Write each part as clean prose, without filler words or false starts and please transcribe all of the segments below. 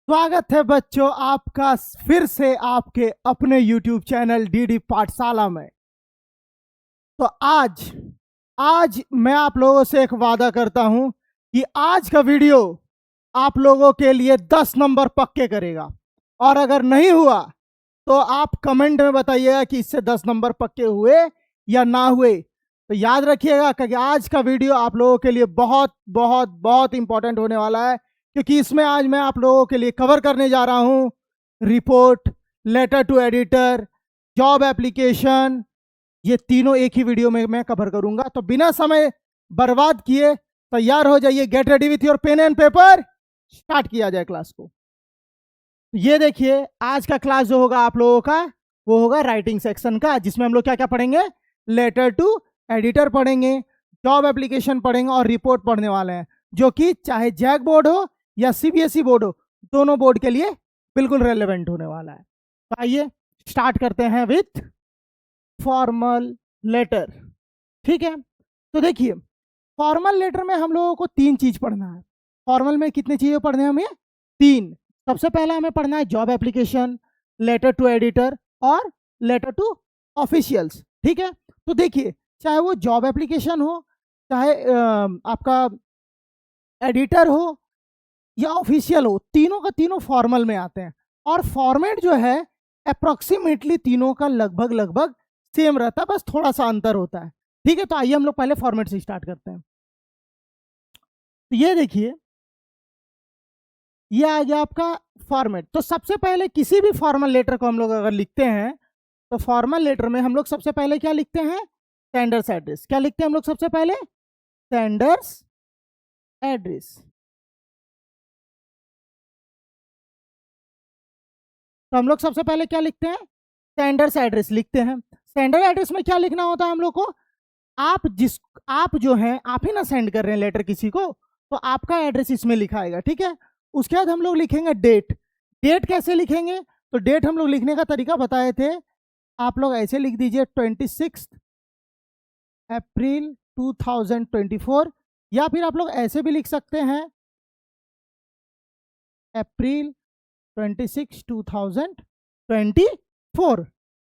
स्वागत है बच्चों आपका फिर से आपके अपने YouTube चैनल डीडी पाठशाला में। तो आज आज मैं आप लोगों से एक वादा करता हूं कि आज का वीडियो आप लोगों के लिए 10 नंबर पक्के करेगा। और अगर नहीं हुआ तो आप कमेंट में बताइएगा कि इससे 10 नंबर पक्के हुए या ना हुए। तो याद रखिएगा कि आज का वीडियो आप लोगों के लिए बहुत बहुत बहुत इंपॉर्टेंट होने वाला है, क्योंकि इसमें आज मैं आप लोगों के लिए कवर करने जा रहा हूं report, letter to editor, job application. ये तीनों एक ही वीडियो में मैं कवर करूंगा। तो बिना समय बर्बाद किए तैयार हो जाइए। Get ready with your pen and paper, start किया जाए क्लास को। ये देखिए, आज का क्लास जो होगा आप लोगों का वो होगा राइटिंग सेक्शन का, जिसमें हम लोग क्या क्या पढ़ेंगे, लेटर टू एडिटर पढ़ेंगे, जॉब एप्लीकेशन पढ़ेंगे और रिपोर्ट पढ़ने वाले हैं, जो कि चाहे जैक बोर्ड हो या सीबीएसई बोर्ड हो, दोनों बोर्ड के लिए बिल्कुल रेलेवेंट होने वाला है। तो आइए स्टार्ट करते हैं विथ फॉर्मल लेटर। ठीक है, तो देखिए फॉर्मल लेटर में हम लोगों को 3 चीज पढ़ना है। फॉर्मल में कितने चीजें पढ़ने हैं हमें? 3। सबसे पहला हमें पढ़ना है job application, letter to editor और लेटर टू ऑफिशियल्स। ठीक है, तो देखिए चाहे वो जॉब एप्लीकेशन हो, चाहे आपका एडिटर हो या ऑफिशियल हो, तीनों का तीनों फॉर्मल में आते हैं। और फॉर्मेट जो है अप्रोक्सीमेटली तीनों का लगभग लगभग सेम रहता है, बस थोड़ा सा अंतर होता है। ठीक है, तो आइए हम लोग पहले फॉर्मेट से स्टार्ट करते हैं। तो ये देखिए, ये आ गया आपका फॉर्मेट। तो सबसे पहले किसी भी फॉर्मल लेटर को हम लोग अगर लिखते हैं तो फॉर्मल लेटर में हम लोग सबसे पहले क्या लिखते हैं? Sender's address. क्या लिखते हैं हम लोग सबसे पहले? Sender's address. तो हम लोग सबसे पहले क्या लिखते हैं? सेंडर्स एड्रेस लिखते हैं। सेंडर एड्रेस में क्या लिखना होता है हम लोग को? आप जो हैं, आप ही ना सेंड कर रहे हैं लेटर किसी को, तो आपका एड्रेस इसमें लिखाएगा। ठीक है, उसके बाद हम लोग लिखेंगे डेट। डेट कैसे लिखेंगे? तो डेट हम लोग लिखने का तरीका बताए थे, आप लोग ऐसे लिख दीजिए 26 अप्रैल 2024, या फिर आप लोग ऐसे भी लिख सकते हैं अप्रैल 26 2024।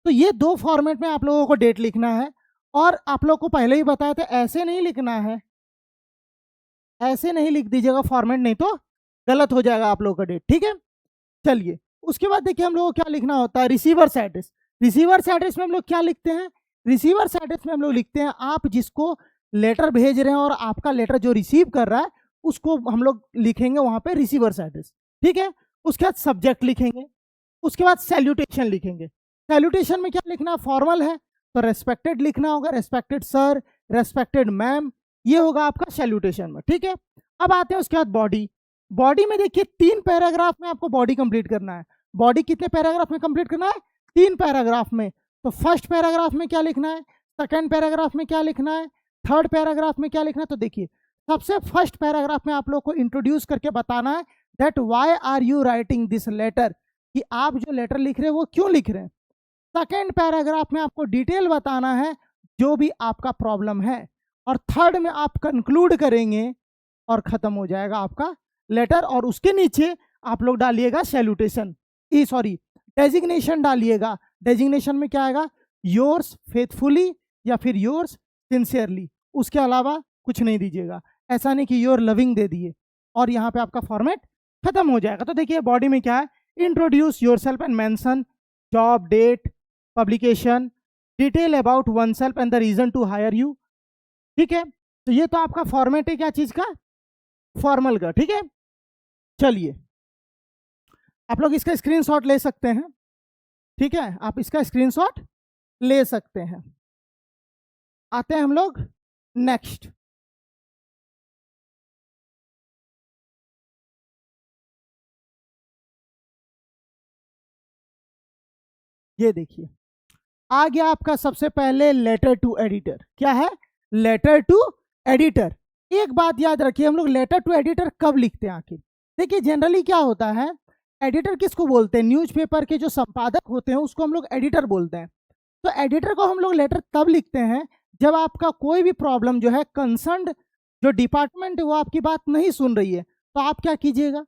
तो ये 2 फॉर्मेट में आप लोगों को डेट लिखना है। और आप लोग को पहले ही बताया था ऐसे नहीं लिखना है, ऐसे नहीं लिख दीजिएगा फॉर्मेट, नहीं तो गलत हो जाएगा आप लोगों का डेट। ठीक है, चलिए उसके बाद देखिए हम लोगों को क्या लिखना होता है? Receiver's address. रिसीवर्स एड्रेस में हम लोग क्या लिखते हैं? रिसीवर्स एड्रेस में हम लोग लिखते हैं आप जिसको लेटर भेज रहे हैं और आपका लेटर जो रिसीव कर रहा है उसको हम लोग लिखेंगे वहां पे रिसीवर्स एड्रेस। ठीक है, उसके बाद सब्जेक्ट लिखेंगे, उसके बाद सैल्यूटेशन लिखेंगे। सैल्यूटेशन में क्या लिखना? फॉर्मल है तो रेस्पेक्टेड लिखना होगा, रेस्पेक्टेड सर, रेस्पेक्टेड मैम, ये होगा आपका सैल्यूटेशन में। ठीक है, अब आते हैं उसके बाद बॉडी। बॉडी में देखिए 3 पैराग्राफ में आपको बॉडी कंप्लीट करना है। बॉडी कितने पैराग्राफ में कंप्लीट करना है? 3 पैराग्राफ में। तो फर्स्ट पैराग्राफ में क्या लिखना है, सेकंड पैराग्राफ में क्या लिखना है, थर्ड पैराग्राफ में क्या लिखना है? तो देखिए सबसे फर्स्ट पैराग्राफ में आप लोग को इंट्रोड्यूस करके बताना है that why are you writing this letter, कि आप जो लेटर लिख रहे हैं वो क्यों लिख रहे हैं। सेकंड पैराग्राफ में आपको डिटेल बताना है जो भी आपका प्रॉब्लम है। और थर्ड में आप कंक्लूड करेंगे और खत्म हो जाएगा आपका लेटर। और उसके नीचे आप लोग डालिएगा सैल्यूटेशन, डेजिग्नेशन डालिएगा। डेजिग्नेशन में क्या आएगा? योर्स फेथफुली या फिर योर्स सिंसियरली। उसके अलावा कुछ नहीं दीजिएगा, ऐसा नहीं कि योर लविंग दे दिए, और यहाँ पे आपका फॉर्मेट खत्म हो जाएगा। तो देखिए बॉडी में क्या है? Introduce yourself and mention job, date, publication, detail about oneself and the reason to hire you. ठीक है, तो ये तो आपका फॉर्मेट है क्या चीज का? फॉर्मल का। ठीक है, चलिए आप लोग इसका स्क्रीनशॉट ले सकते हैं। ठीक है, आप इसका स्क्रीनशॉट ले सकते हैं। आते हैं हम लोग नेक्स्ट। ये देखिए आ गया आपका सबसे पहले लेटर टू एडिटर। क्या है? Letter to editor. एक बात याद रखिए, हम लोग लेटर टू एडिटर कब लिखते हैं आखिर? देखिए जनरली क्या होता है, एडिटर किसको बोलते हैं? न्यूज़पेपर के जो संपादक होते हैं उसको हम लोग एडिटर बोलते हैं। तो एडिटर को हम लोग लेटर तब लिखते हैं जब आपका कोई भी प्रॉब्लम जो है, कंसर्न्ड जो डिपार्टमेंट है वो आपकी बात नहीं सुन रही है, तो आप क्या कीजिएगा?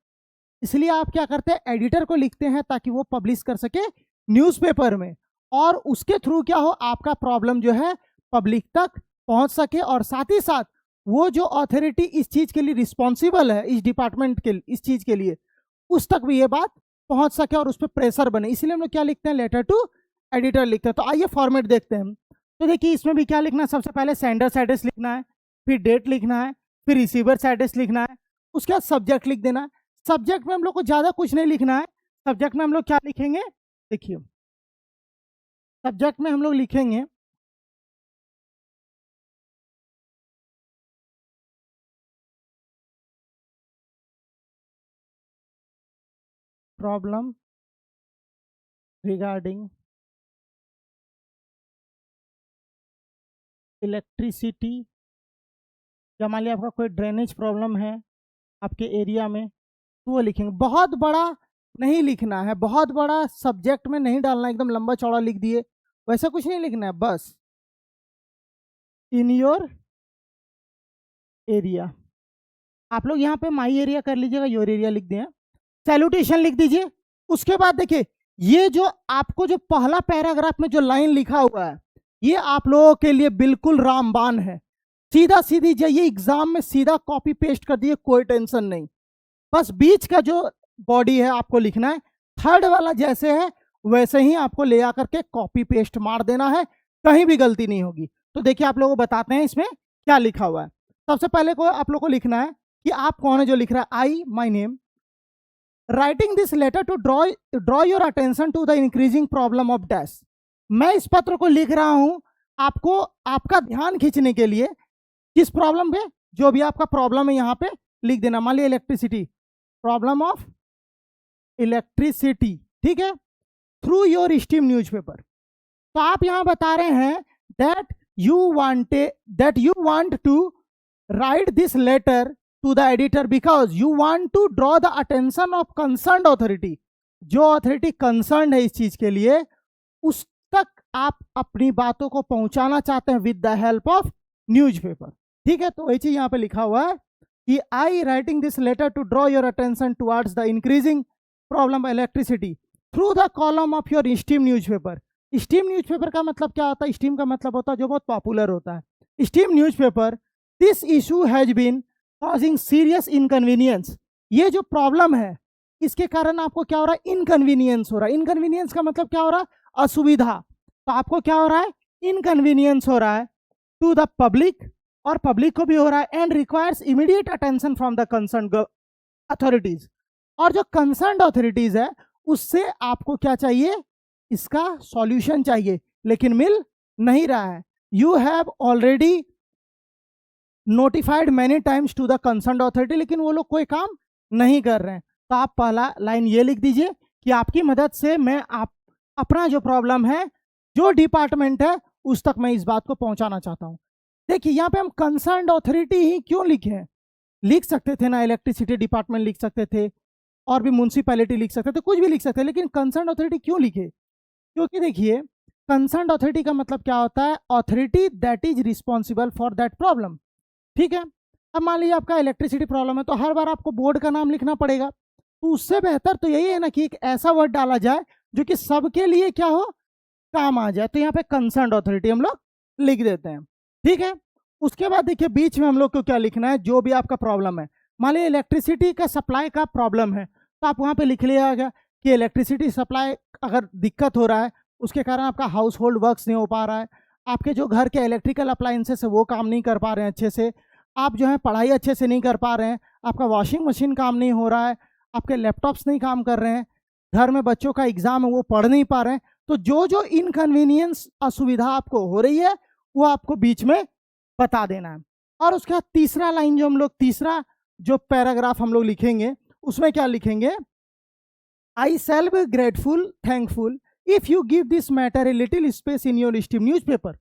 इसलिए आप क्या करते हैं, एडिटर को लिखते हैं ताकि वो पब्लिश कर सके न्यूज़पेपर में, और उसके थ्रू क्या हो, आपका प्रॉब्लम जो है पब्लिक तक पहुंच सके, और साथ ही साथ वो जो अथॉरिटी इस चीज के लिए रिस्पॉन्सिबल है, इस डिपार्टमेंट के इस चीज के लिए, उस तक भी ये बात पहुंच सके और उस पर प्रेशर बने। इसलिए हम लोग क्या लिखते हैं, लेटर टू एडिटर लिखते हैं। तो आइए फॉर्मेट देखते हैं। तो देखिए इसमें भी क्या लिखना है, सबसे पहले सेंडर्स एड्रेस लिखना है, फिर डेट लिखना है, फिर रिसीवर्स एड्रेस लिखना है, उसके बाद सब्जेक्ट लिख देना है। सब्जेक्ट में हम लोग को ज्यादा कुछ नहीं लिखना है। सब्जेक्ट में हम लोग क्या लिखेंगे, देखिए सब्जेक्ट में हम लोग लिखेंगे प्रॉब्लम रिगार्डिंग इलेक्ट्रिसिटी, या मान लिया आपका कोई ड्रेनेज प्रॉब्लम है आपके एरिया में, तो वो लिखेंगे। बहुत बड़ा नहीं लिखना है, बहुत बड़ा सब्जेक्ट में नहीं डालना, एकदम लंबा चौड़ा लिख दिए वैसा कुछ नहीं लिखना है, बस इन योर एरिया। आप लोग यहाँ पे माई एरिया कर लीजिएगा, योर एरिया लिख दिए, सैल्यूटेशन लिख दीजिए। उसके बाद देखिए ये जो आपको जो पहला पैराग्राफ में जो लाइन लिखा हुआ है, ये आप लोगों के लिए बिल्कुल रामबाण है। सीधा सीधी जाइए एग्जाम में, सीधा कॉपी पेस्ट कर दिए, कोई टेंशन नहीं। बस बीच का जो बॉडी है आपको लिखना है, थर्ड वाला जैसे है वैसे ही आपको ले आकर के कॉपी पेस्ट मार देना है, कहीं भी गलती नहीं होगी। तो देखिए आप लोगों को बताते हैं इसमें क्या लिखा हुआ है। सबसे पहले को आप लोग को लिखना है कि आप कौन है जो लिख रहा है, I my name, writing this letter to draw your attention to the increasing problem of dash. मैं इस पत्र को लिख रहा हूं आपको, आपका ध्यान खींचने के लिए, किस प्रॉब्लम पे, जो भी आपका प्रॉब्लम है यहाँ पे लिख देना। मान लिया इलेक्ट्रिसिटी, प्रॉब्लम ऑफ इलेक्ट्रिसिटी, ठीक है, थ्रू योर स्टीम न्यूज़पेपर। तो आप यहां बता रहे हैं that you want to write this letter to the editor because you want to draw the attention of concerned authority। जो अथॉरिटी कंसर्न है इस चीज के लिए, उस तक आप अपनी बातों को पहुंचाना चाहते हैं with the help of newspaper, ठीक है। तो वही चीज यहाँ पे लिखा हुआ है कि I writing this letter to draw your attention towards the increasing problem electricity through the column of your steam newspaper. Steam newspaper का मतलब क्या होता है, स्टीम का मतलब होता है जो बहुत पॉपुलर होता है, steam newspaper. This issue has been causing serious inconvenience. ये जो प्रॉब्लम है इसके कारण आपको क्या हो रहा है, इनकन्वीनियंस हो रहा है। इनकन्वीनियंस का मतलब क्या हो रहा है, असुविधा। तो आपको क्या हो रहा है, इनकन्वीनियंस हो रहा है टू द पब्लिक, और पब्लिक को भी हो रहा है, and requires immediate attention from the concern authorities. और जो कंसर्न अथॉरिटीज है उससे आपको क्या चाहिए, इसका सॉल्यूशन चाहिए, लेकिन मिल नहीं रहा है। You have already notified many times to the concern authority, लेकिन वो लोग कोई काम नहीं कर रहे हैं। तो आप पहला लाइन ये लिख दीजिए कि आपकी मदद से मैं आप अपना जो प्रॉब्लम है, जो डिपार्टमेंट है, उस तक मैं इस बात को पहुंचाना चाहता हूं। देखिए यहाँ पे हम कंसर्न अथॉरिटी ही क्यों लिखे हैं, लिख सकते थे ना इलेक्ट्रिसिटी डिपार्टमेंट लिख सकते थे, और भी म्यूनसिपैलिटी लिख सकते थे, कुछ भी लिख सकते थे, लेकिन कंसर्न अथॉरिटी क्यों लिखे, क्योंकि देखिए कंसर्न अथॉरिटी का मतलब क्या होता है, authority that is responsible for that problem, ठीक है। अब मान लीजिए आपका इलेक्ट्रिसिटी प्रॉब्लम है, तो हर बार आपको बोर्ड का नाम लिखना पड़ेगा, तो उससे बेहतर तो यही है ना कि एक ऐसा वर्ड डाला जाए जो कि सबके लिए क्या हो, काम आ जाए। तो यहाँ पे कंसर्न अथॉरिटी हम लोग लिख देते हैं, ठीक है। उसके बाद देखिए बीच में हम लोग को क्या लिखना है, जो भी आपका प्रॉब्लम है। मान लीजिए इलेक्ट्रिसिटी का सप्लाई का प्रॉब्लम है, तो आप वहाँ पे लिख लिया गया कि इलेक्ट्रिसिटी सप्लाई अगर दिक्कत हो रहा है, उसके कारण आपका हाउस होल्ड वर्क्स नहीं हो पा रहा है, आपके जो घर के इलेक्ट्रिकल अप्लायंसेस है वो काम नहीं कर पा रहे हैं अच्छे से, आप जो है पढ़ाई अच्छे से नहीं कर पा रहे हैं, आपका वॉशिंग मशीन काम नहीं हो रहा है, आपके लैपटॉप्स नहीं काम कर रहे हैं, घर में बच्चों का एग्जाम है वो पढ़ नहीं पा रहे हैं। तो जो जो इनकन्वीनियंस असुविधा आपको हो रही है वो आपको बीच में बता देना है। और उसके बाद तीसरा लाइन जो हम लोग, तीसरा जो पैराग्राफ हम लोग लिखेंगे, उसमें क्या लिखेंगे, I shall be grateful thankful if you give this matter a little space in your steam newspaper.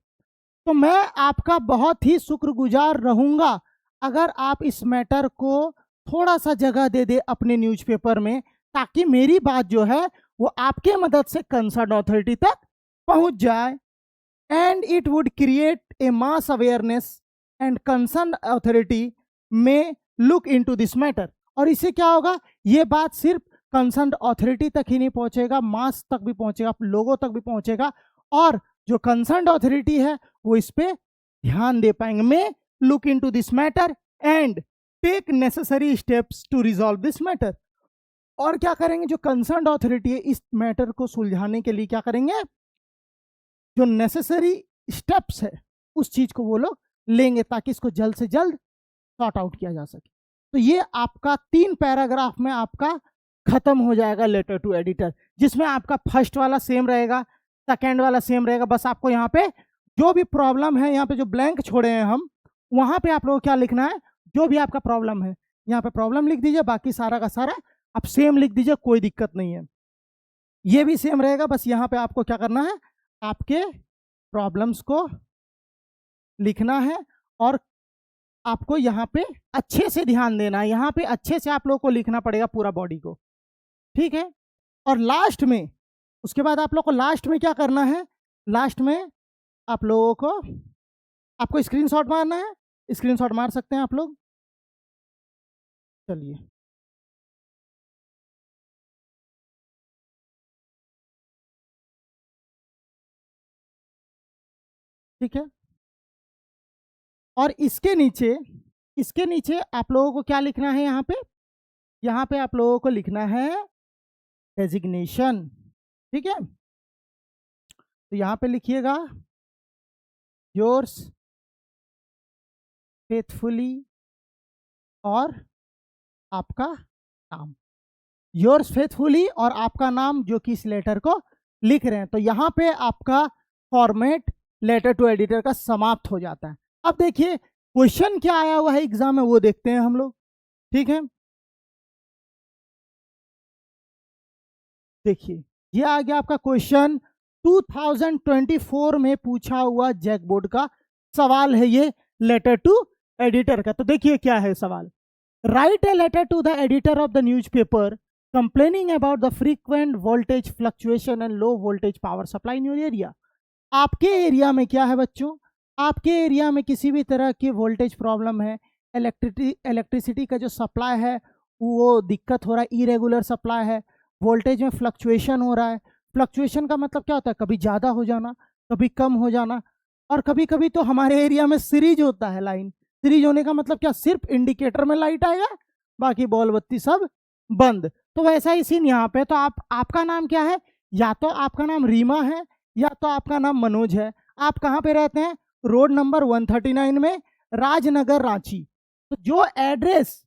तो मैं आपका बहुत ही शुक्रगुजार रहूंगा अगर आप इस मैटर को थोड़ा सा जगह दे दे अपने न्यूज़पेपर में, ताकि मेरी बात जो है वो आपके मदद से कंसर्न अथॉरिटी तक पहुंच जाए, and it would create a mass awareness and concern authority में लुक इनटू दिस मैटर। और इससे क्या होगा, ये बात सिर्फ कंसर्न अथॉरिटी तक ही नहीं पहुंचेगा, मास तक भी पहुंचेगा, लोगों तक भी पहुंचेगा, और जो कंसर्न अथॉरिटी है वो इस पे ध्यान दे पाएंगे। मैं look into this matter and take necessary steps to resolve this matter. और क्या करेंगे, जो कंसर्न अथॉरिटी है इस मैटर को सुलझाने के लिए क्या करेंगे, जो नेसेसरी स्टेप्स है उस चीज को वो लोग लेंगे ताकि इसको जल्द से जल्द सॉर्ट आउट किया जा सके। तो ये आपका 3 पैराग्राफ में आपका खत्म हो जाएगा लेटर टू एडिटर, जिसमें आपका फर्स्ट वाला सेम रहेगा, सेकेंड वाला सेम रहेगा। बस आपको यहाँ पे जो भी प्रॉब्लम है, यहाँ पे जो ब्लैंक छोड़े हैं हम, वहां पे आप लोगों को क्या लिखना है, जो भी आपका प्रॉब्लम है यहाँ पे प्रॉब्लम लिख दीजिए, बाकी सारा का सारा आप सेम लिख दीजिए, कोई दिक्कत नहीं है। ये भी सेम रहेगा, बस यहाँ पे आपको क्या करना है, आपके प्रॉब्लम्स को लिखना है और आपको यहाँ पे अच्छे से ध्यान देना है, यहाँ पे अच्छे से आप लोगों को लिखना पड़ेगा पूरा बॉडी को, ठीक है। और लास्ट में, उसके बाद आप लोग को लास्ट में क्या करना है, लास्ट में आप लोगों को आपको स्क्रीनशॉट मारना है, स्क्रीनशॉट मार सकते हैं आप लोग। चलिए, ठीक है। और इसके नीचे आप लोगों को क्या लिखना है, यहाँ पे आप लोगों को लिखना है डेजिग्नेशन, ठीक है। तो यहाँ पे लिखिएगा योर्स फेथफुली और आपका नाम, योर्स फेथफुली और आपका नाम जो कि इस लेटर को लिख रहे हैं। तो यहाँ पे आपका फॉर्मेट लेटर टू एडिटर का समाप्त हो जाता है। अब देखिए क्वेश्चन क्या आया हुआ है एग्जाम में, वो देखते हैं हम लोग, ठीक है। देखिए ये आ गया आपका क्वेश्चन 2024 में पूछा हुआ जैक बोर्ड का सवाल है, ये लेटर टू एडिटर का। तो देखिए क्या है सवाल, write a letter to the editor of the newspaper complaining about the frequent voltage fluctuation and low voltage power supply in your area. आपके एरिया में क्या है बच्चों, आपके एरिया में किसी भी तरह की वोल्टेज प्रॉब्लम है, इलेक्ट्रिसिटी का जो सप्लाई है वो दिक्कत हो रहा है, इरेगुलर सप्लाई है, वोल्टेज में फ्लक्चुएशन हो रहा है। फ्लक्चुएशन का मतलब क्या होता है, कभी ज़्यादा हो जाना, कभी कम हो जाना, और कभी कभी तो हमारे एरिया में सीरीज होता है लाइन। सीरीज होने का मतलब क्या, सिर्फ इंडिकेटर में लाइट आएगा, बाकी बॉल बत्ती सब बंद। तो वैसा ही सीन यहाँ पे। तो आपका नाम क्या है, या तो आपका नाम रीमा है या तो आपका नाम मनोज है। आप कहाँ पे रहते हैं, रोड नंबर 139 में, राजनगर रांची। तो जो एड्रेस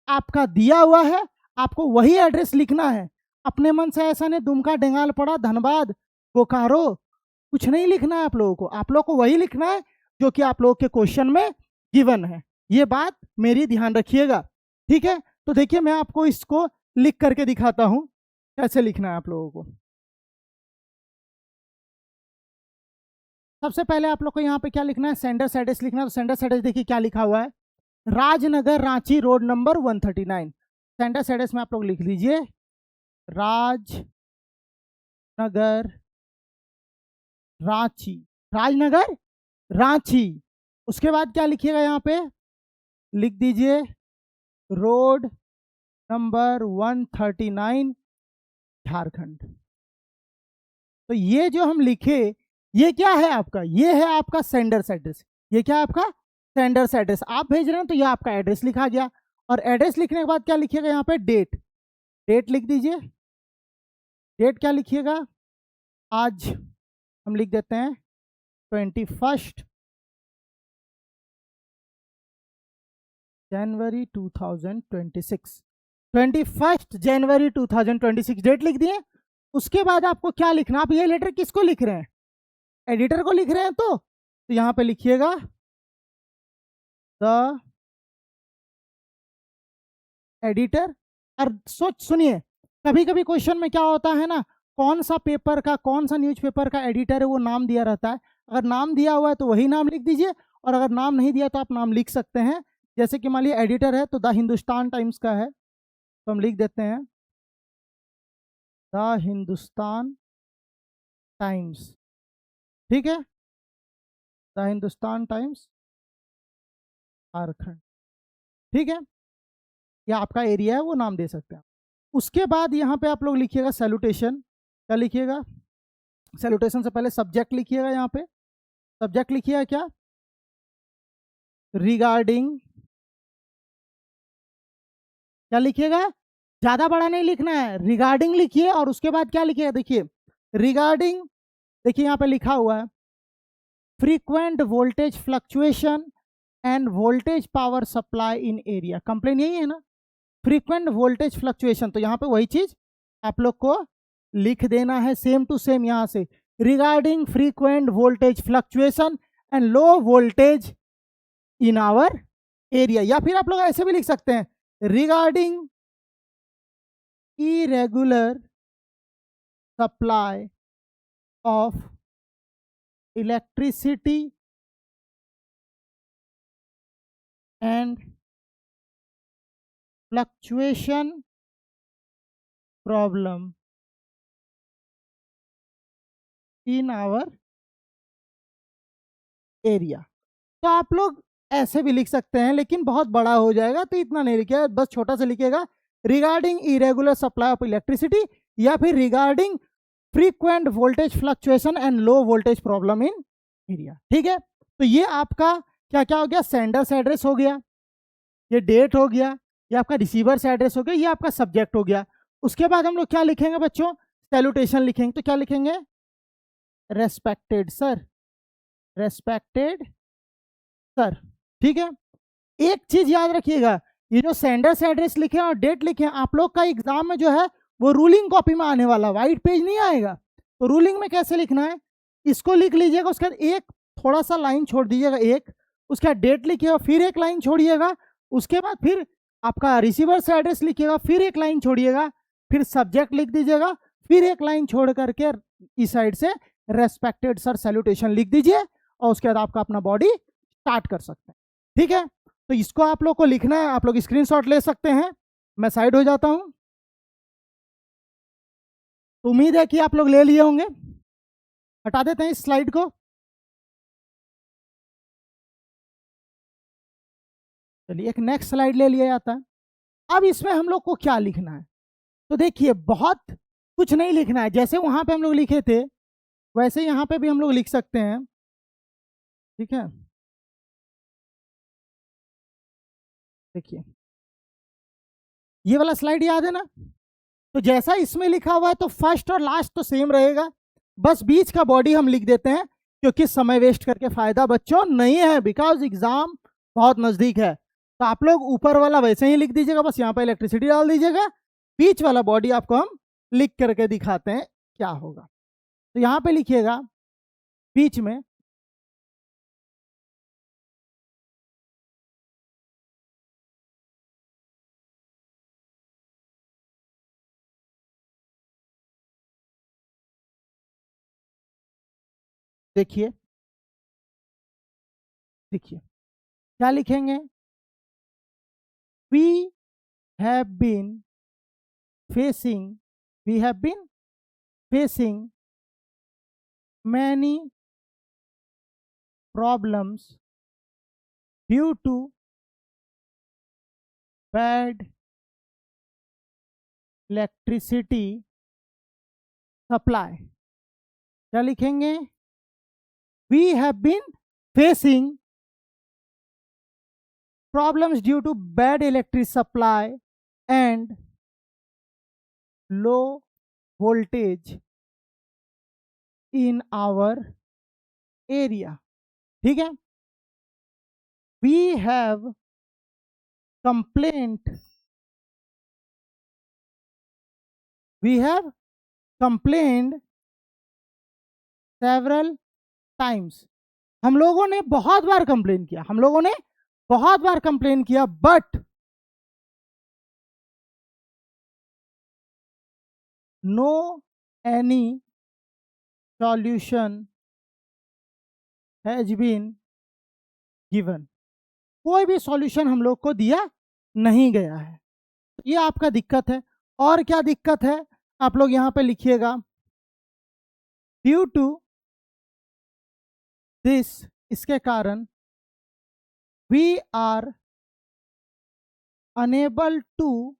आपका दिया हुआ है आपको वही एड्रेस लिखना है। अपने मन से ऐसा नहीं दुमका डेंगाल पड़ा धनबाद बोकारो, कुछ नहीं लिखना है आप लोगों को। आप लोगों को वही लिखना है जो कि आप लोगों के क्वेश्चन में गिवन है। ये बात मेरी ध्यान रखिएगा, ठीक है। तो देखिए मैं आपको इसको लिख करके दिखाता हूं कैसे लिखना है आप लोगों को। सबसे पहले आप लोग को यहाँ पे क्या लिखना है, सेंडर एड्रेस लिखना है। तो सेंडर एड्रेस देखिए क्या लिखा हुआ है, Rajnagar Ranchi road number 139। Sender address में आप लोग लिख लीजिए राजनगर रांची, राजनगर रांची। उसके बाद क्या लिखिएगा, यहाँ पे लिख दीजिए रोड नंबर 139 झारखंड। तो ये जो हम लिखे ये क्या है आपका, ये है आपका सेंडर्स एड्रेस। ये क्या है आपका सेंडर्स एड्रेस, आप भेज रहे हैं तो ये आपका एड्रेस लिखा गया। और एड्रेस लिखने के बाद क्या लिखिएगा, यहाँ पे डेट, डेट लिख दीजिए। डेट क्या लिखिएगा, आज हम लिख देते हैं 21 जनवरी 2026, 21 जनवरी 2026 डेट लिख दिए। उसके बाद आपको क्या लिखना, आप ये लेटर किसको लिख रहे हैं, एडिटर को लिख रहे हैं। तो यहाँ पे लिखिएगा द एडिटर। और सुनिए, कभी कभी क्वेश्चन में क्या होता है ना, कौन सा पेपर का, कौन सा न्यूज़पेपर का एडिटर है वो नाम दिया रहता है। अगर नाम दिया हुआ है तो वही नाम लिख दीजिए, और अगर नाम नहीं दिया तो आप नाम लिख सकते हैं। जैसे कि मान लीजिए एडिटर है तो द हिंदुस्तान टाइम्स का है, तो हम लिख देते हैं द हिंदुस्तान टाइम्स, ठीक है, द हिंदुस्तान टाइम्स झारखंड, ठीक है। या आपका एरिया है वो नाम दे सकते हैं। उसके बाद यहाँ पे आप लोग लिखिएगा सैल्यूटेशन। क्या लिखिएगा? सैल्यूटेशन से पहले सब्जेक्ट लिखिएगा। यहाँ पे सब्जेक्ट लिखिएगा क्या? रिगार्डिंग। क्या लिखिएगा? ज्यादा बड़ा नहीं लिखना है, रिगार्डिंग लिखिए। और उसके बाद क्या लिखिएगा? देखिए रिगार्डिंग, देखिए यहाँ पे लिखा हुआ है frequent voltage fluctuation end voltage power supply इन एरिया। कंप्लेन यही है ना, फ्रीक्वेंट वोल्टेज फ्लक्चुएशन। तो यहाँ पे वही चीज आप लोग को लिख देना है सेम टू सेम यहाँ से, regarding frequent voltage fluctuation and low voltage in our area. या फिर आप लोग ऐसे भी लिख सकते हैं, regarding irregular supply of electricity and fluctuation problem in our area। तो आप लोग ऐसे भी लिख सकते हैं, लेकिन बहुत बड़ा हो जाएगा तो इतना नहीं लिखिएगा, बस छोटा सा लिखिएगा, regarding irregular supply of electricity, या फिर regarding frequent voltage fluctuation and low voltage problem in area. ठीक है, तो ये आपका क्या क्या हो गया? सेंडर्स एड्रेस हो गया, ये डेट हो गया, ये आपका रिसीवर्स एड्रेस हो गया, ये आपका सब्जेक्ट हो गया। उसके बाद हम लोग क्या लिखेंगे बच्चों? सैल्यूटेशन लिखेंगे। तो क्या लिखेंगे? Respected sir, respected sir. ठीक है, एक चीज याद रखिएगा, ये जो सेंडर्स एड्रेस लिखे और डेट लिखे, आप लोग का एग्जाम में जो है वो रूलिंग कॉपी में आने वाला, व्हाइट पेज नहीं आएगा। तो रूलिंग में कैसे लिखना है, इसको लिख लीजिएगा, उसके बाद एक थोड़ा सा लाइन छोड़ दीजिएगा, एक उसका डेट लिखिएगा, फिर एक लाइन छोड़िएगा, उसके बाद फिर आपका रिसीवर से एड्रेस लिखिएगा, फिर एक लाइन छोड़िएगा, फिर सब्जेक्ट लिख दीजिएगा, फिर एक लाइन छोड़ करके इस साइड से रेस्पेक्टेड सर सैल्यूटेशन लिख दीजिए, और उसके बाद आपका अपना बॉडी स्टार्ट कर सकते हैं। ठीक है, तो इसको आप लोग को लिखना है, आप लोग स्क्रीनशॉट ले सकते हैं। मैं साइड हो जाता हूं। तो उम्मीद है कि आप लोग ले लिए होंगे। हटा देते हैं इस स्लाइड को। चलिए एक नेक्स्ट स्लाइड ले लिया जाता है। अब इसमें हम लोग को क्या लिखना है? तो देखिए बहुत कुछ नहीं लिखना है, जैसे वहां पे हम लोग लिखे थे वैसे यहाँ पे भी हम लोग लिख सकते हैं। ठीक है, देखिए ये वाला स्लाइड याद है ना? तो जैसा इसमें लिखा हुआ है तो फर्स्ट और लास्ट तो सेम रहेगा, बस बीच का बॉडी हम लिख देते हैं, क्योंकि समय वेस्ट करके फायदा बच्चों नहीं है, बिकॉज एग्जाम बहुत नजदीक है। तो आप लोग ऊपर वाला वैसे ही लिख दीजिएगा, बस यहाँ पे इलेक्ट्रिसिटी डाल दीजिएगा, बीच वाला बॉडी आपको हम लिख करके दिखाते हैं क्या होगा। तो यहाँ पे लिखिएगा बीच में, देखिए देखिए क्या लिखेंगे? We have been facing, we have been facing many problems due to bad electricity supply। क्या लिखेंगे? We have been facing problems due to bad electric supply and low voltage in our area। ठीक है, we have complained, we have complained several times। हम लोगों ने बहुत बार complain किया, हम लोगों ने बहुत बार कंप्लेन किया, but no any solution has been given. कोई भी सॉल्यूशन हम लोग को दिया नहीं गया है, ये आपका दिक्कत है। और क्या दिक्कत है आप लोग यहां पे लिखिएगा, ड्यू टू दिस, इसके कारण, we are unable to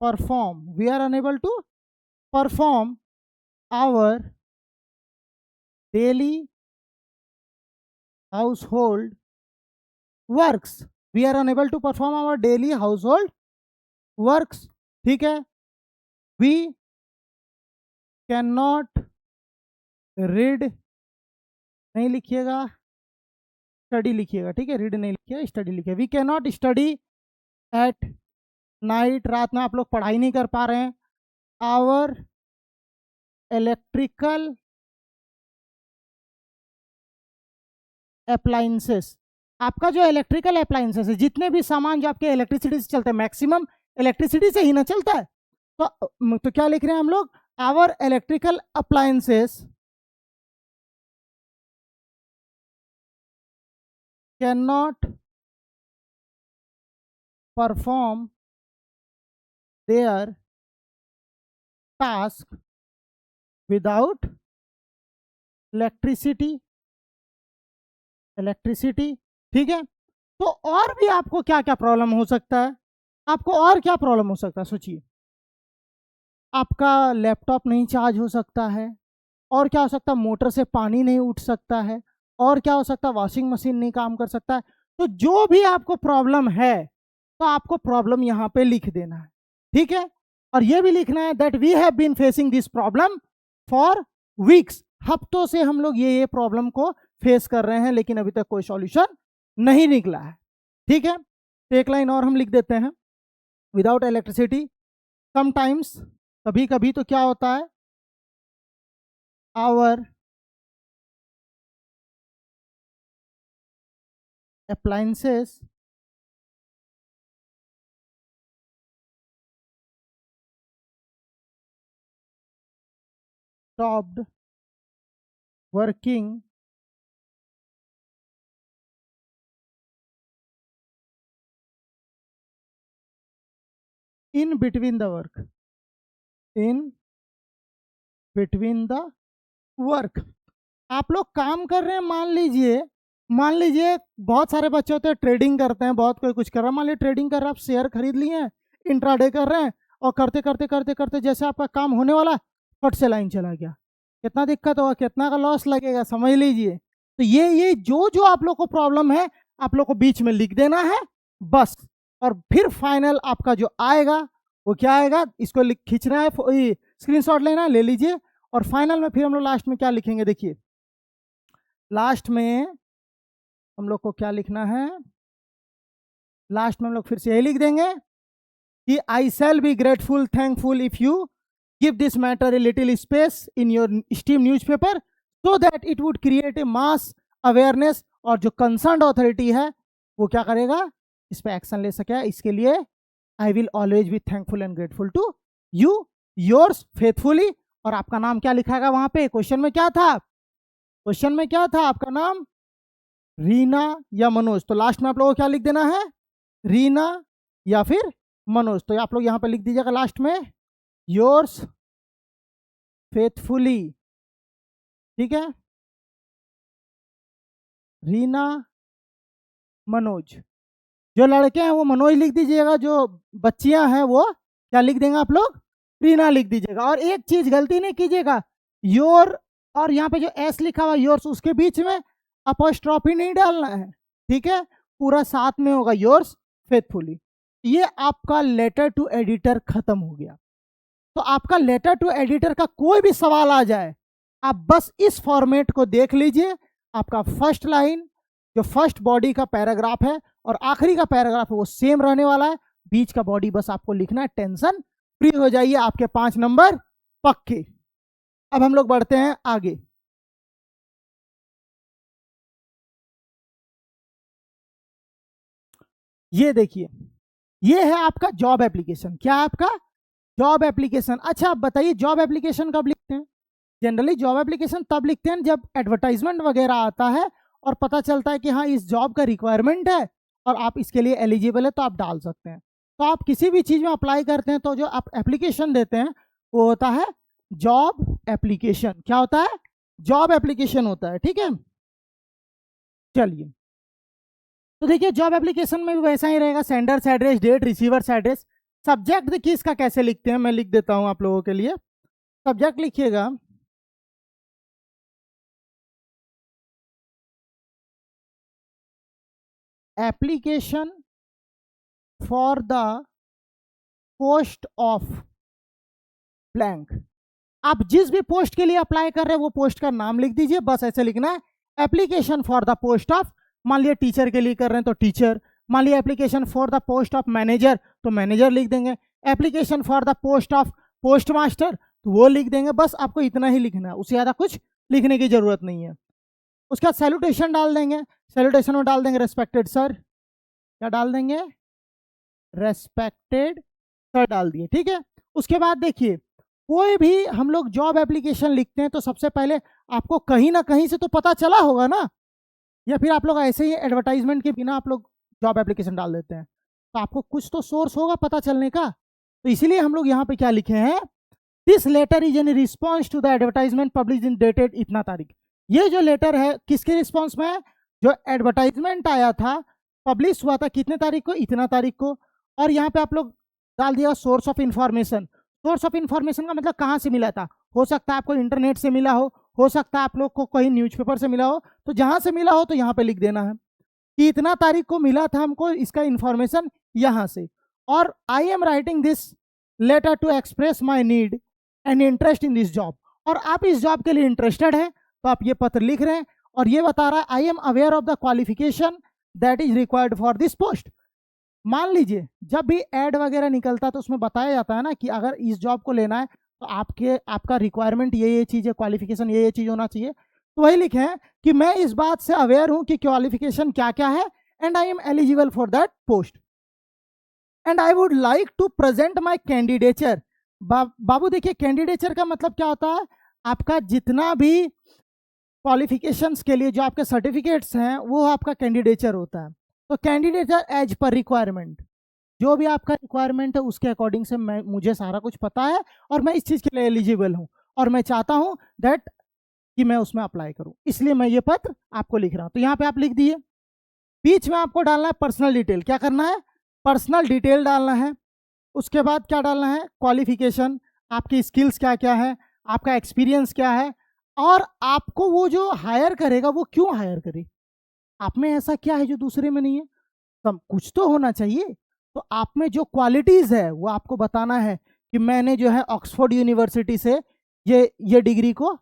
perform, we are unable to perform our daily household works, we are unable to perform our daily household works, ठीक है. We cannot read, नहीं लिखिएगा, स्टडी लिखिएगा, ठीक है, रीड नहीं लिखिएगा, स्टडी लिखिए. We can not study at night, रात में आप लोग पढ़ाई नहीं कर पा रहे हैं. आवर इलेक्ट्रिकल अप्लायंसेस, आपका जो इलेक्ट्रिकल अप्लायंसेस है, जितने भी सामान जो आपके इलेक्ट्रिसिटी से चलते हैं, मैक्सिमम इलेक्ट्रिसिटी से ही ना चलता है. तो क्या लिख रहे हैं हम लोग, our electrical appliances can not perform their task without electricity, ठीक है. तो और भी आपको क्या क्या प्रॉब्लम हो सकता है, आपको और क्या प्रॉब्लम हो सकता है, सोचिए. आपका लैपटॉप नहीं चार्ज हो सकता है, और क्या हो सकता है, मोटर से पानी नहीं उठ सकता है, और क्या हो सकता है, वॉशिंग मशीन नहीं काम कर सकता है. तो जो भी आपको प्रॉब्लम है, तो आपको प्रॉब्लम यहाँ पे लिख देना है, ठीक है. और ये भी लिखना है that we have been facing this problem for weeks, हफ्तों से हम लोग ये प्रॉब्लम को फेस कर रहे हैं, लेकिन अभी तक कोई सॉल्यूशन नहीं निकला है, ठीक है. तो एक लाइन और हम लिख देते हैं, विदाउट इलेक्ट्रिसिटी समटाइम्स, कभी कभी तो क्या होता है, our appliances stopped working in between the work, in between the work. आप लोग काम कर रहे हैं, मान लीजिए बहुत सारे बच्चे होते हैं ट्रेडिंग करते हैं, बहुत कोई कुछ कर रहा है, मान लीजिए ट्रेडिंग कर रहा है, आप शेयर खरीद लिए हैं, इंट्राडे कर रहे हैं, और करते करते करते करते जैसे आपका काम होने वाला, फट से लाइन चला गया, कितना दिक्कत होगा, कितना का लॉस लगेगा, समझ लीजिए. तो ये जो जो आप लोग को प्रॉब्लम है, आप लोग को बीच में लिख देना है बस. और फिर फाइनल आपका जो आएगा वो क्या आएगा, इसको खींचना है, स्क्रीनशॉट लेना है, ले लीजिए. और फाइनल में फिर हम लोग लास्ट में क्या लिखेंगे, देखिए लास्ट में हम लोग को क्या लिखना है, लास्ट में हम लोग फिर से यही लिख देंगे कि I shall be grateful thankful if you give this matter a little space in your steam newspaper so that it would create a mass awareness. और जो कंसर्न अथॉरिटी है वो क्या करेगा, इस पर एक्शन ले सके. इसके लिए I will always be thankful and grateful to you, yours faithfully. और आपका नाम क्या लिखाएगा वहां पे, क्वेश्चन में क्या था, क्वेश्चन में क्या था, आपका नाम रीना या मनोज. तो लास्ट में आप लोगों को क्या लिख देना है, रीना या फिर मनोज. तो आप लोग यहाँ पे लिख दीजिएगा लास्ट में योर्स फेथफुली, ठीक है, रीना मनोज. जो लड़के हैं वो मनोज लिख दीजिएगा, जो बच्चियां हैं वो क्या लिख देंगे आप लोग, रीना लिख दीजिएगा. और एक चीज गलती नहीं कीजिएगा, योर और यहाँ पे जो एस लिखा हुआ योर्स, उसके बीच में अपॉस्ट्रॉफी नहीं डालना है, ठीक है, पूरा साथ में होगा योर्स फेथफुली. ये आपका लेटर टू एडिटर खत्म हो गया. तो आपका लेटर टू एडिटर का कोई भी सवाल आ जाए, आप बस इस फॉर्मेट को देख लीजिए. आपका फर्स्ट लाइन जो फर्स्ट बॉडी का पैराग्राफ है और आखिरी का पैराग्राफ है वो सेम रहने वाला है, बीच का बॉडी बस आपको लिखना है. टेंशन फ्री हो जाइए, आपके 5 नंबर पक्के. अब हम लोग बढ़ते हैं आगे. ये देखिए, ये है आपका जॉब एप्लीकेशन. क्या है आपका जॉब एप्लीकेशन. अच्छा आप बताइए जॉब एप्लीकेशन कब लिखते हैं, जनरली जॉब एप्लीकेशन तब लिखते हैं जब एडवर्टाइजमेंट वगैरह आता है और पता चलता है कि हाँ इस जॉब का रिक्वायरमेंट है और आप इसके लिए एलिजिबल है, तो आप डाल सकते हैं. तो आप किसी भी चीज़ में अप्लाई करते हैं तो जो आप एप्लीकेशन देते हैं वो होता है जॉब एप्लीकेशन. क्या होता है, जॉब एप्लीकेशन होता है, ठीक है. चलिए तो देखिए जॉब एप्लीकेशन में भी वैसा ही रहेगा, sender's address, date, receiver's address. Subject देखिए इसका कैसे लिखते हैं, मैं लिख देता हूं आप लोगों के लिए। सब्जेक्ट लिखिएगा application for the post of blank. आप जिस भी पोस्ट के लिए अप्लाई कर रहे हैं वो पोस्ट का नाम लिख दीजिए, बस ऐसे लिखना है। Application for the post of, मान लिया टीचर के लिए कर रहे हैं तो टीचर, मान लिया application for the post of manager तो मैनेजर लिख देंगे, application for the post of post master तो वो लिख देंगे। बस आपको इतना ही लिखना है, उससे ज़्यादा कुछ लिखने की जरूरत नहीं है। उसका सैल्यूटेशन डाल देंगे, सैल्यूटेशन में डाल देंगे रेस्पेक्टेड सर, क्या डाल देंगे, रेस्पेक्टेड सर डाल दिए, ठीक है। उसके बाद देखिए कोई भी हम लोग जॉब एप्लीकेशन लिखते हैं तो सबसे पहले आपको कहीं ना कहीं से तो पता चला होगा ना, या फिर आप लोग ऐसे ही एडवर्टाइजमेंट के बिना आप लोग जॉब एप्लीकेशन डाल देते हैं, तो आपको कुछ तो सोर्स होगा पता चलने का। तो इसीलिए हम लोग यहाँ पे क्या लिखे हैं, this letter is in response to the advertisement publish in dated इतना तारीख। ये जो लेटर है किसके रिस्पॉन्स में है, जो एडवर्टाइजमेंट आया था पब्लिश हुआ था कितने तारीख को, इतना तारीख को। और यहाँ पे आप लोग डाल दिया source of information. Source of information का मतलब कहाँ से मिला था, हो सकता है आपको इंटरनेट से मिला हो सकता है आप लोग को कहीं न्यूज़पेपर से मिला हो, तो जहाँ से मिला हो तो यहाँ पे लिख देना है कि इतना तारीख को मिला था हमको इसका इंफॉर्मेशन यहाँ से। और I am writing this letter to express my need and interest in this job, और आप इस जॉब के लिए इंटरेस्टेड हैं तो आप ये पत्र लिख रहे हैं। और ये बता रहा है I am aware of the qualification that is required for this post. मान लीजिए जब भी एड वगैरह निकलता है तो उसमें बताया जाता है ना कि अगर इस जॉब को लेना है तो आपका रिक्वायरमेंट ये चीज़ है, क्वालिफिकेशन ये चीज़ होना चाहिए। तो वही लिखे हैं कि मैं इस बात से अवेयर हूं कि क्वालिफिकेशन क्या क्या है, and I am eligible for that post and I would like to present my candidature. बाबू देखिए कैंडिडेचर का मतलब क्या होता है, आपका जितना भी क्वालिफिकेशंस के लिए जो आपके सर्टिफिकेट्स हैं वो आपका कैंडिडेचर होता है। तो कैंडिडेचर एज पर रिक्वायरमेंट, जो भी आपका रिक्वायरमेंट है उसके अकॉर्डिंग से मुझे सारा कुछ पता है और मैं इस चीज़ के लिए एलिजिबल हूँ और मैं चाहता हूँ दैट कि मैं उसमें अप्लाई करूँ, इसलिए मैं ये पत्र आपको लिख रहा हूँ। तो यहाँ पे आप लिख दिए। बीच में आपको डालना है पर्सनल डिटेल, क्या करना है, पर्सनल डिटेल डालना है। उसके बाद क्या डालना है, क्वालिफिकेशन, आपकी स्किल्स क्या क्या है, आपका एक्सपीरियंस क्या है, और आपको वो जो हायर करेगा वो क्यों हायर करे, आप में ऐसा क्या है जो दूसरे में नहीं है, सब कुछ तो होना चाहिए। तो आप में जो क्वालिटीज़ है वो आपको बताना है कि मैंने जो है ऑक्सफोर्ड यूनिवर्सिटी से ये डिग्री को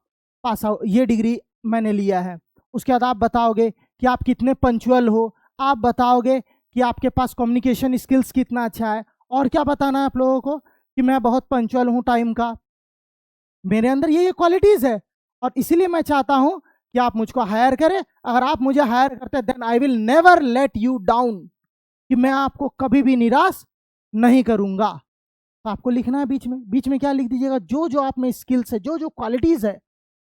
पास आउट, ये डिग्री मैंने लिया है। उसके बाद आप बताओगे कि आप कितने पंचुअल हो, आप बताओगे कि आपके पास कम्युनिकेशन स्किल्स कितना अच्छा है, और क्या बताना है आप लोगों को कि मैं बहुत पंचुअल हूँ टाइम का, मेरे अंदर ये क्वालिटीज़ है और इसीलिए मैं चाहता हूँ कि आप मुझको हायर करें। अगर आप मुझे हायर करते then I will never let you down, कि मैं आपको कभी भी निराश नहीं करूँगा। तो आपको लिखना है बीच में क्या लिख दीजिएगा, जो जो आप में स्किल्स है, जो जो क्वालिटीज़ है।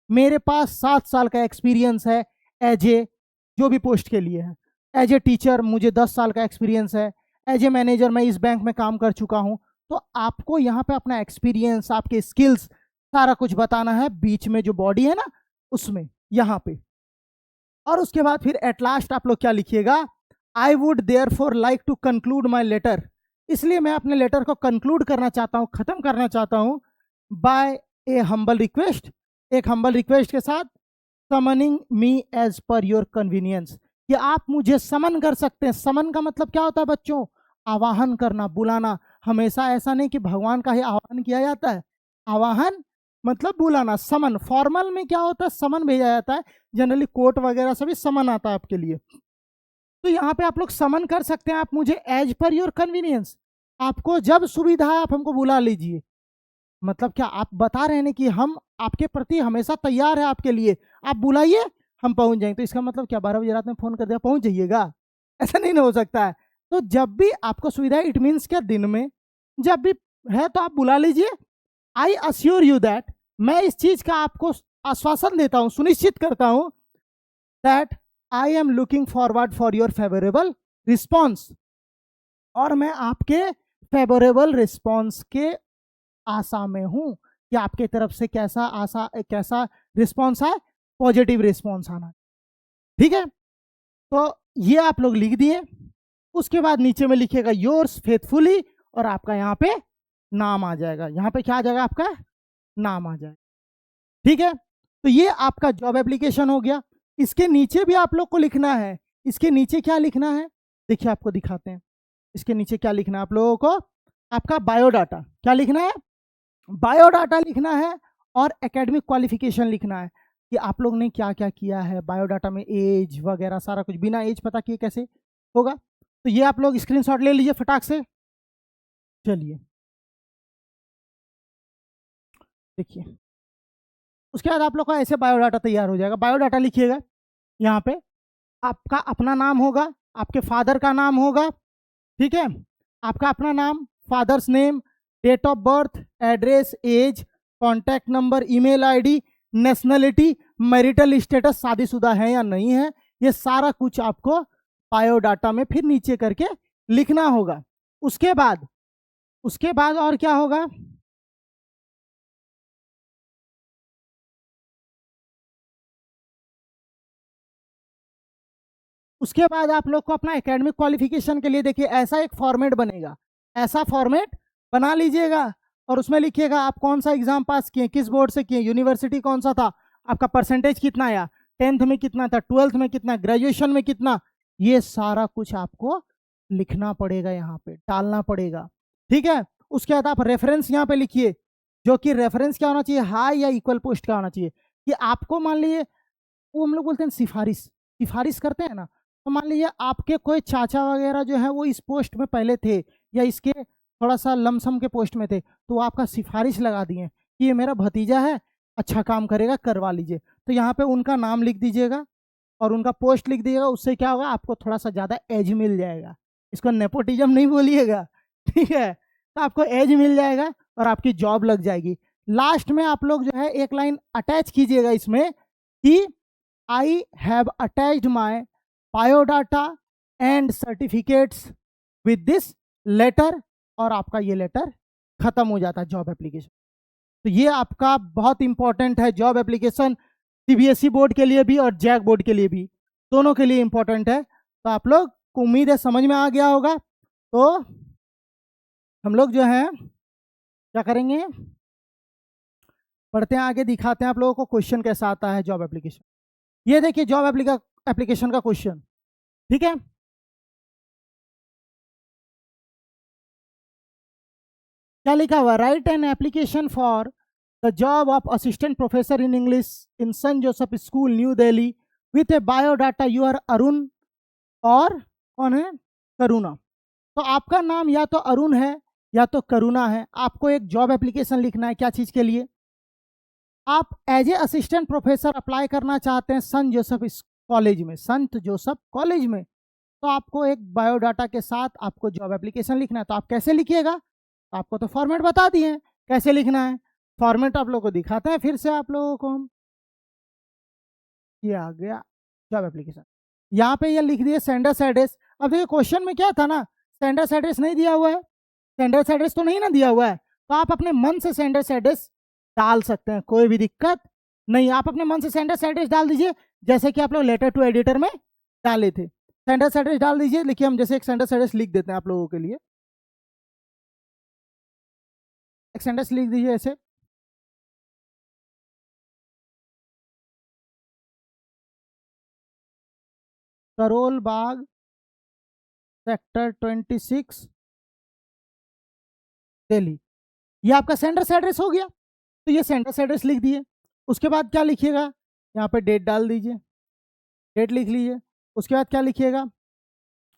मेरे पास 7 साल का एक्सपीरियंस है एज ए, जो भी पोस्ट के लिए है, एज ए टीचर मुझे 10 साल का एक्सपीरियंस है, एज ए मैनेजर मैं इस बैंक में काम कर चुका हूँ। तो आपको यहाँ पे अपना एक्सपीरियंस, आपके स्किल्स सारा कुछ बताना है बीच में जो बॉडी है ना उसमें, यहाँ पे। और उसके बाद फिर एट लास्ट आप लोग क्या लिखिएगा, I would therefore like to conclude my letter, इसलिए मैं अपने लेटर को कंक्लूड करना चाहता हूँ, खत्म करना चाहता हूँ, बाय ए हम्बल रिक्वेस्ट, एक हम्बल रिक्वेस्ट के साथ, summoning me as per your convenience, कि आप मुझे समन कर सकते हैं। समन का मतलब क्या होता है बच्चों, आवाहन करना, बुलाना। हमेशा ऐसा नहीं कि भगवान का ही आवाहन किया जाता है, आवाहन मतलब बुलाना। समन फॉर्मल में क्या होता है, समन भेजा जाता है, जनरली कोर्ट वगैरह से भी समन आता है आपके लिए। तो यहाँ पे आप लोग समन कर सकते हैं, आप मुझे एज पर योर कन्वीनियंस, आपको जब सुविधा है आप हमको बुला लीजिए। मतलब क्या आप बता रहे हैं कि हम आपके प्रति हमेशा तैयार है आपके लिए, आप बुलाइए हम पहुंच जाएंगे। तो इसका मतलब क्या 12 बजे रात में फोन कर दिया पहुंच जाइएगा, ऐसा नहीं ना हो सकता है। तो जब भी आपको सुविधा है, इट मीन्स क्या दिन में जब भी है तो आप बुला लीजिए। आई अश्योर यू दैट, मैं इस चीज का आपको आश्वासन देता हूं, सुनिश्चित करता हूं, that I am looking forward for your favourable response, और मैं आपके फेवरेबल रिस्पॉन्स के आशा में हूं कि आपके तरफ से कैसा रिस्पॉन्स है, पॉजिटिव रिस्पॉन्स आना। ठीक है, तो ये आप लोग लिख दिए। उसके बाद नीचे में लिखिएगा योर्स फेथफुली और आपका यहाँ पे नाम आ जाएगा। यहाँ पे क्या आ जाएगा? आपका नाम आ जाएगा। ठीक है, तो ये आपका जॉब एप्लीकेशन हो गया। इसके नीचे भी आप लोग को लिखना है। इसके नीचे क्या लिखना है देखिए, आपको दिखाते हैं। इसके नीचे क्या लिखना है आप लोगों को? आपका बायोडाटा। क्या लिखना है? बायोडाटा लिखना है और एकेडमिक क्वालिफिकेशन लिखना है कि आप लोग ने क्या क्या किया है। बायोडाटा में एज वगैरह सारा कुछ, बिना एज पता किए कैसे होगा? तो ये आप लोग स्क्रीनशॉट ले लीजिए फटाक से। चलिए देखिए, उसके बाद आप लोग का ऐसे बायोडाटा तैयार हो जाएगा। बायोडाटा लिखिएगा, यहाँ पे आपका अपना नाम होगा, आपके फादर का नाम होगा, ठीक है, आपका अपना नाम, father's name, date of birth, address, age, contact number, email ID, nationality, marital status, शादीशुदा है या नहीं है, ये सारा कुछ आपको बायोडाटा में फिर नीचे करके लिखना होगा। उसके बाद और क्या होगा? उसके बाद आप लोग को अपना एकेडमिक क्वालिफिकेशन के लिए देखिए ऐसा एक फॉर्मेट बनेगा। ऐसा फॉर्मेट बना लीजिएगा और उसमें लिखिएगा आप कौन सा एग्जाम पास किए, किस बोर्ड से किए, यूनिवर्सिटी कौन सा था, आपका परसेंटेज कितना आया, 10th में कितना था, 12th में कितना, ग्रेजुएशन में कितना, ये सारा कुछ आपको लिखना पड़ेगा, यहाँ पे डालना पड़ेगा। ठीक है, उसके बाद आप रेफरेंस यहाँ पे लिखिए, जो कि रेफरेंस क्या होना चाहिए? हाई या इक्वल पोस्ट का होना चाहिए। कि आपको मान लीजिए, वो हम लोग बोलते हैं सिफारिश करते हैं ना, तो मान लीजिए आपके कोई चाचा वगैरह जो है वो इस पोस्ट में पहले थे या इसके थोड़ा सा लमसम के पोस्ट में थे, तो वो आपका सिफारिश लगा दिए कि ये मेरा भतीजा है, अच्छा काम करेगा, करवा लीजिए। तो यहाँ पे उनका नाम लिख दीजिएगा और उनका पोस्ट लिख दीजिएगा। उससे क्या होगा? आपको थोड़ा सा ज़्यादा एज मिल जाएगा। इसको नेपोटिज्म नहीं बोलिएगा, ठीक है? तो आपको एज मिल जाएगा और आपकी जॉब लग जाएगी। लास्ट में आप लोग जो है एक लाइन अटैच कीजिएगा इसमें कि I have attached my biodata and certificates with this letter, और आपका ये लेटर खत्म हो जाता है जॉब एप्लीकेशन। तो ये आपका बहुत इंपॉर्टेंट है जॉब एप्लीकेशन, सीबीएसई बोर्ड के लिए भी और जैक बोर्ड के लिए भी, दोनों के लिए इंपॉर्टेंट है। तो आप लोग को उम्मीद है समझ में आ गया होगा। तो हम लोग जो है क्या करेंगे, पढ़ते हैं आगे, दिखाते हैं आप लोगों को क्वेश्चन कैसा आता है जॉब एप्लीकेशन। ये देखिए जॉब एप्लीकेशन का क्वेश्चन, ठीक है। क्या लिखा हुआ? Write an application for the job of assistant professor in English in Saint Joseph school New Delhi with a biodata you are Arun, और कौन है? करुणा। तो आपका नाम या तो अरुण है या तो करुणा है। आपको एक जॉब एप्लीकेशन लिखना है, क्या चीज के लिए? आप as a assistant professor apply करना चाहते हैं संत जोसेफ कॉलेज में, संत जोसेफ कॉलेज में। तो आपको एक बायोडाटा के साथ आपको जॉब एप्लीकेशन लिखना है। तो आप कैसे लिखिएगा? आपको तो फॉर्मेट बता दिए हैं कैसे लिखना है। फॉर्मेट आप लोगों को दिखाते हैं फिर से आप लोगों को हम। ये आ गया जॉब एप्लीकेशन, यहाँ पे ये लिख दिए सेंडर्स एड्रेस। अब देखिए क्वेश्चन में क्या था ना, सेंडर्स एड्रेस नहीं दिया हुआ है, सेंडर्स एड्रेस तो नहीं ना दिया हुआ है, तो आप अपने मन से सेंडर्स एड्रेस डाल सकते हैं, कोई भी दिक्कत नहीं। आप अपने मन से सेंडर्स एड्रेस डाल दीजिए, जैसे कि आप लोग लेटर टू एडिटर में डाले थे। सेंडर्स एड्रेस डाल दीजिए। लिखिए, हम जैसे एक सेंडर्स एड्रेस लिख देते हैं आप लोगों के लिए। एक सेंडर्स लिख दीजिए ऐसे, करोल बाग सेक्टर 26 दिल्ली। ये आपका सेंडर्स एड्रेस हो गया। तो ये सेंडर्स एड्रेस लिख दिए। उसके बाद क्या लिखिएगा? यहाँ पे डेट डाल दीजिए, डेट लिख लीजिए। उसके बाद क्या लिखिएगा?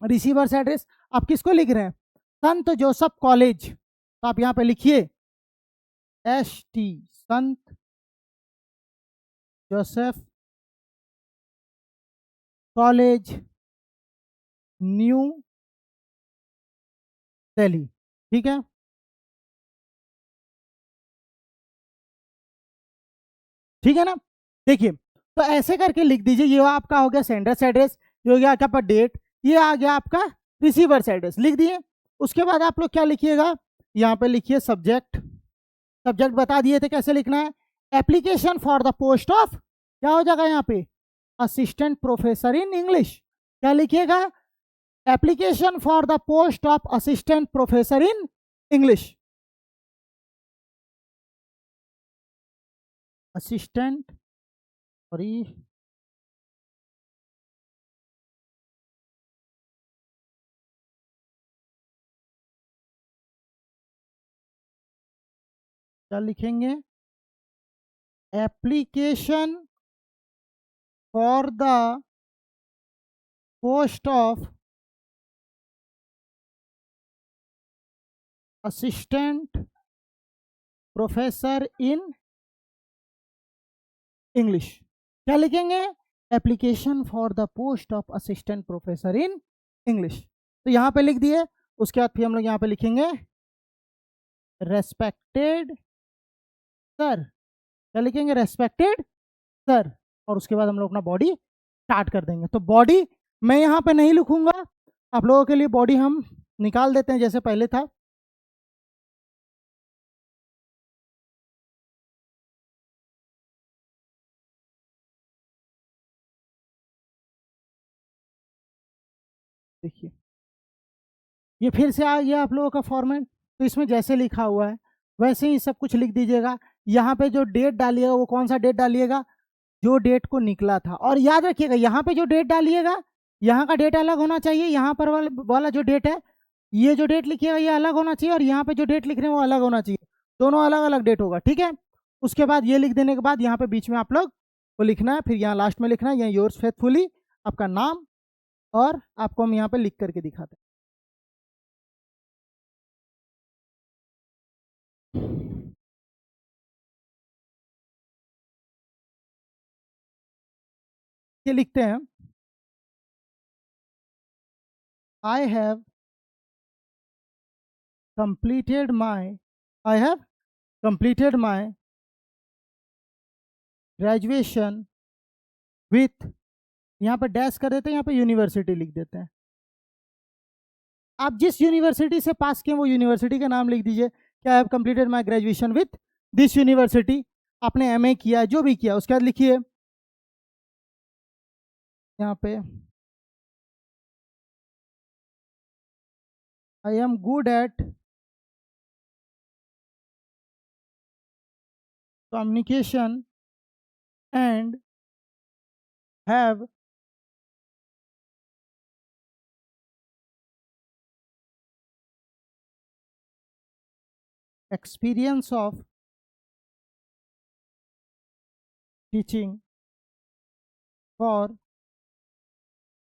Receiver's address. आप किसको लिख रहे हैं? संत जोसेफ कॉलेज। तो आप यहाँ पे लिखिए ST संत जोसेफ कॉलेज न्यू दिल्ली, ठीक है। ठीक है ना? देखिए, तो ऐसे करके लिख दीजिए। ये आपका हो गया सेंडर्स एड्रेस, ये हो गया आपका डेट, ये आ गया आपका रिसीवर्स एड्रेस, लिख दिए। उसके बाद आप लोग क्या लिखिएगा? यहाँ पे लिखिए सब्जेक्ट। सब्जेक्ट बता दिए थे कैसे लिखना है। Application for the post of, क्या हो जाएगा यहाँ पे? Assistant professor in English. क्या लिखिएगा? Application for the post of assistant professor in English. Assistant, sorry, क्या लिखेंगे? Application for the post of assistant professor in English. क्या लिखेंगे? Application for the post of assistant professor in English. तो यहां पे लिख दिए। उसके बाद फिर हम लोग यहां पे लिखेंगे रेस्पेक्टेड सर। क्या लिखेंगे? Respected sir. और उसके बाद हम लोग अपना बॉडी स्टार्ट कर देंगे। तो बॉडी मैं यहां पे नहीं लिखूंगा, आप लोगों के लिए बॉडी हम निकाल देते हैं जैसे पहले था। देखिए, ये फिर से आ गया आप लोगों का फॉर्मेट। तो इसमें जैसे लिखा हुआ है वैसे ही सब कुछ लिख दीजिएगा। यहाँ पे जो डेट डालिएगा वो कौन सा डेट डालिएगा? जो डेट को निकला था। और याद रखिएगा यहाँ पे जो डेट डालिएगा यहाँ का डेट अलग होना चाहिए, यहाँ पर वाला जो डेट है ये जो डेट लिखिएगा ये अलग होना चाहिए, और यहाँ पे जो डेट लिख रहे हैं वो अलग होना चाहिए। दोनों अलग अलग डेट होगा, ठीक है। उसके बाद ये लिख देने के बाद यहाँ पे बीच में आप लोग को लिखना है, फिर यहाँ लास्ट में लिखना है, यहाँ योर्स फेथफुली आपका नाम, और आपको हम यहाँ पे लिख करके दिखाते हैं। ये लिखते हैं, I have completed my I have completed my graduation with, यहाँ पे डैश कर देते हैं, यहाँ पे यूनिवर्सिटी लिख देते हैं। आप जिस यूनिवर्सिटी से पास किए वो यूनिवर्सिटी का नाम लिख दीजिए कि I have completed my graduation with this university. आपने एमए किया, जो भी किया, उसके बाद लिखिए यहाँ पे I am good at communication and have experience of teaching for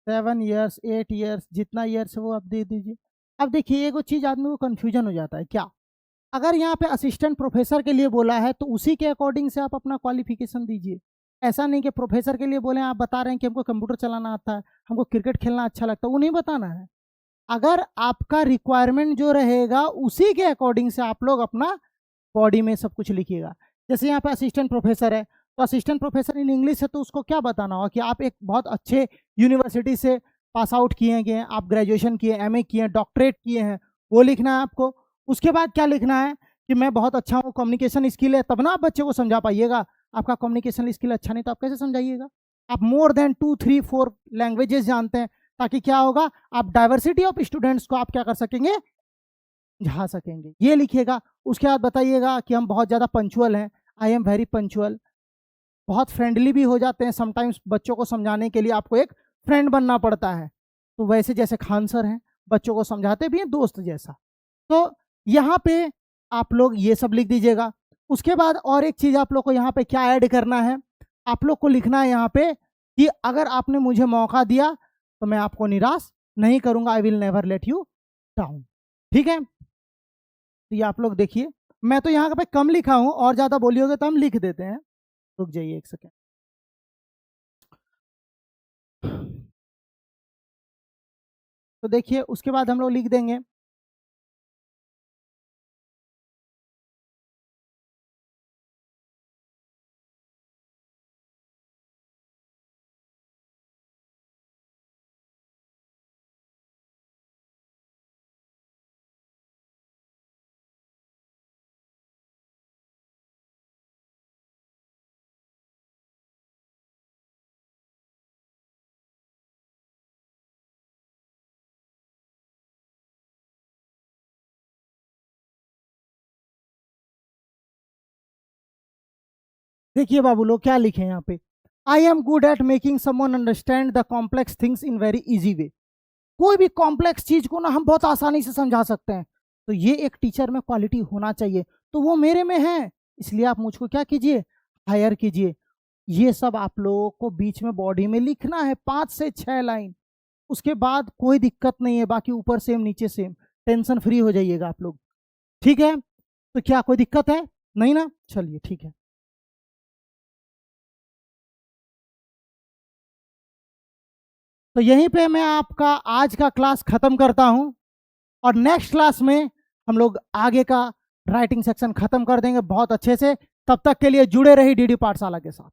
7 years 8 years, जितना ईयर्स है वो आप दे दीजिए। अब देखिए एक चीज आदमी को कंफ्यूजन हो जाता है क्या, अगर यहाँ पे असिस्टेंट प्रोफेसर के लिए बोला है तो उसी के अकॉर्डिंग से आप अपना क्वालिफिकेशन दीजिए। ऐसा नहीं कि प्रोफेसर के लिए बोले, आप बता रहे हैं कि हमको कंप्यूटर चलाना आता है, हमको क्रिकेट खेलना अच्छा लगता है, वो नहीं बताना है। अगर आपका रिक्वायरमेंट जो रहेगा उसी के अकॉर्डिंग से आप लोग अपना बॉडी में सब कुछ लिखिएगा। जैसे यहाँ पे असिस्टेंट प्रोफेसर है, तो असिस्टेंट प्रोफेसर इन इंग्लिश है, तो उसको क्या बताना होगा कि आप एक बहुत अच्छे यूनिवर्सिटी से पास आउट किए गए, आप ग्रेजुएशन किए, एमए किए, डॉक्टरेट किए हैं, वो लिखना है आपको। उसके बाद क्या लिखना है कि मैं बहुत अच्छा हूँ, कम्युनिकेशन स्किल है, तब ना आप बच्चे को समझा पाइएगा। आपका कम्युनिकेशन स्किल अच्छा नहीं तो आप कैसे समझाइएगा? आप मोर देन 2 3 4 लैंग्वेजेस जानते हैं, ताकि क्या होगा, आप डाइवर्सिटी ऑफ स्टूडेंट्स को आप क्या कर सकेंगे, समझा सकेंगे। ये लिखिएगा। उसके बाद बताइएगा कि हम बहुत ज़्यादा पंचुअल हैं, आई एम वेरी पंचुअल। बहुत फ्रेंडली भी हो जाते हैं समटाइम्स, बच्चों को समझाने के लिए आपको एक फ्रेंड बनना पड़ता है। तो वैसे जैसे खान सर हैं, बच्चों को समझाते भी हैं दोस्त जैसा। तो यहाँ पे आप लोग ये सब लिख दीजिएगा। उसके बाद और एक चीज़ आप लोग को यहाँ पे क्या ऐड करना है, आप लोग को लिखना है यहाँ पे कि अगर आपने मुझे मौका दिया तो मैं आपको निराश नहीं करूंगा, आई will never let you down. ठीक है, तो ये आप लोग देखिए, मैं तो यहाँ पे कम लिखा हूँ, और ज़्यादा बोलियोगे तो हम लिख देते हैं। रुक जाइए एक सेकेंड। तो देखिए उसके बाद हम लोग लिख देंगे देखिए बाबू लोग क्या लिखे हैं यहाँ पे, I am good at making someone understand the complex things in very easy way. कोई भी कॉम्प्लेक्स चीज को ना हम बहुत आसानी से समझा सकते हैं, तो ये एक टीचर में क्वालिटी होना चाहिए, तो वो मेरे में है, इसलिए आप मुझको क्या कीजिए, हायर कीजिए। ये सब आप लोगों को बीच में बॉडी में लिखना है 5 से 6 लाइन, उसके बाद कोई दिक्कत नहीं है, बाकी ऊपर सेम नीचे सेम, टेंशन फ्री हो जाइएगा आप लोग। ठीक है, तो क्या कोई दिक्कत है? नहीं ना, चलिए ठीक है। तो यहीं पे मैं आपका आज का क्लास खत्म करता हूं, और नेक्स्ट क्लास में हम लोग आगे का राइटिंग सेक्शन खत्म कर देंगे बहुत अच्छे से। तब तक के लिए जुड़े रही डीडी पाठशाला के साथ।